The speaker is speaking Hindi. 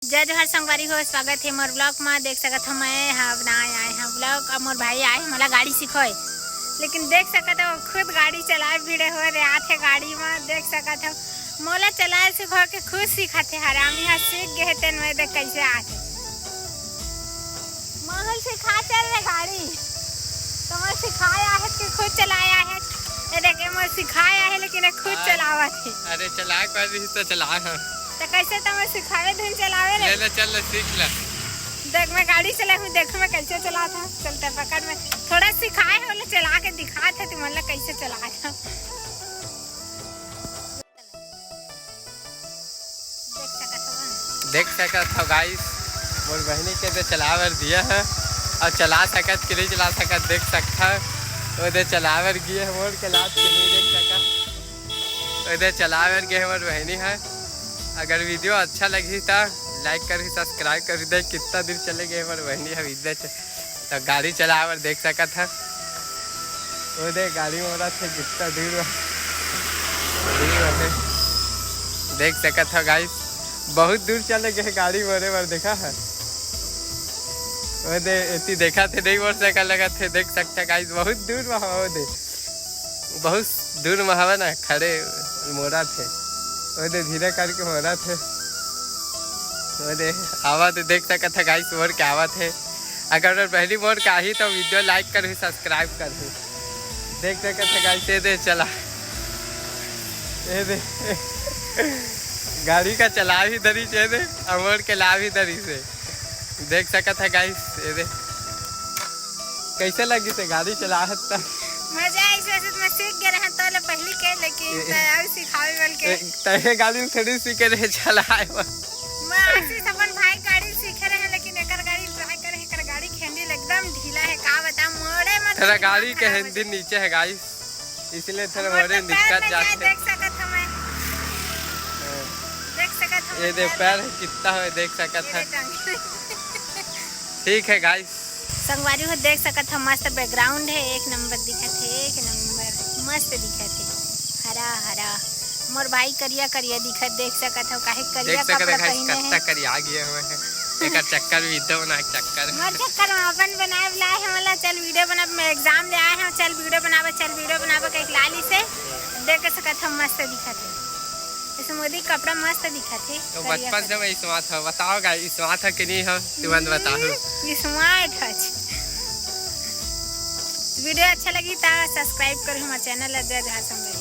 जय जोहर संगवारी हो, स्वागत है मोर ब्लॉग में। देख सकत हो मैं बनाए आए हैं ब्लॉग। अब मोर भाई आए मला गाड़ी सिखोए, लेकिन देख सकत हो खुद गाड़ी चलाए भिड़े हो रे आथे गाड़ी में। देख सकत हो मोला चलाए सिखो के खुद सिखाते हरामी हा सीख गए तेन में देख कैसे आथे महल सिखा चल रे गाड़ी तो मैं सिखाया है कि खुद चलाया है। ये देखे मैं सिखाया है लेकिन खुद चलावा थे। अरे चला कर रही तो चला है तो कैसे तुम्हें सिखावे धुन चलावे रे? ले चल सीख ले। देख मैं गाड़ी चला हूँ, देखो मैं कैसे चला था। चलते पकड़ में थोड़ा सिखाए हो चला के दिखा थे तुम मतलब कैसे चला था। देख सकत हो गाइस मोर बहनी के दे चलावर दिया है और चला सकत कि नहीं चला सकत देख सकता वो दे चलावर गए है मोर के लात के नहीं देख सकत। वो दे चलावर गए मोर बहनी है। अगर वीडियो अच्छा लगी तो लाइक करी सब्सक्राइब कर दे। कितना दूर चले गए मोर बहनी है इधर तो गाड़ी चलावर देख सकत है। वो दे गाड़ी मोरा थे कितना दूर देख सकत हो गाइस बहुत दूर चले गए गाड़ी मोरे पर देखा है। वो दे इतनी देखा थे नहीं मोटरसाइकिल लगा थे देख सकते गाइस बहुत दूर वहाँ वो दे बहुत दूर वहाँ ना खड़े मोरा थे। वो दे धीरे करके मोरा थे वो दे आवा थे देख सकते थे गाइस मोर के आवा थे। अगर पहली मोर का ही तो वीडियो लाइक कर सब्सक्राइब कर देख सकते थे गाइस। ये दे चला ये दे गाड़ी का चला भी दरी से दे और मोर के ला भी दरी से देख सकत है गाइस। ये दे कैसे लगी से गाड़ी चला था मजा ऐसे मैं सीख गए रहा तो पहली के लेकिन अब सिखावे बोल के तहे गाड़ी थोड़ी सीखे रहे चलाए मैं आशीष अपन भाई गाड़ी सीखे रहे लेकिन एकर गाड़ी ट्राई करे एकर गाड़ी हैंडल एकदम ढीला है का बता मोड़े मत थोड़ा गाड़ी के हैंडल नीचे है गाइस इसलिए थोड़ा मोड़े दिक्कत जाते। देख सकत हम देख सकत हम ये दे पैर कितना है देख सकत है। ठीक है गाइस संगवारी हो देख सकत हम मस्त बैकग्राउंड है एक नंबर दिखत है एक नंबर मस्त दिखत है हरा हरा। मोर भाई करिया करिया दिखत देख सकत हो काहे करिया कपड़ा पहने है। करिया गए हुए हैं एकर चक्कर वीडियो बना चक्कर मोर चक्कर में अपन बनाए लाए है वाला चल वीडियो बना मैं एग्जाम ले आए हैं चल वीडियो बनावे के लाली से देख सकत हम मस्त दिखत है। इस मोदी कपड़ा मस्त दिखत है तो बचपन से मैं स्मार्ट हो बताओ गाइस स्मार्ट है कि नहीं हो तुरंत बताओ। स्मार्ट है। वीडियो अच्छा लगी तो सब्सक्राइब करो हमारे चैनल जय जोहर संगवारी।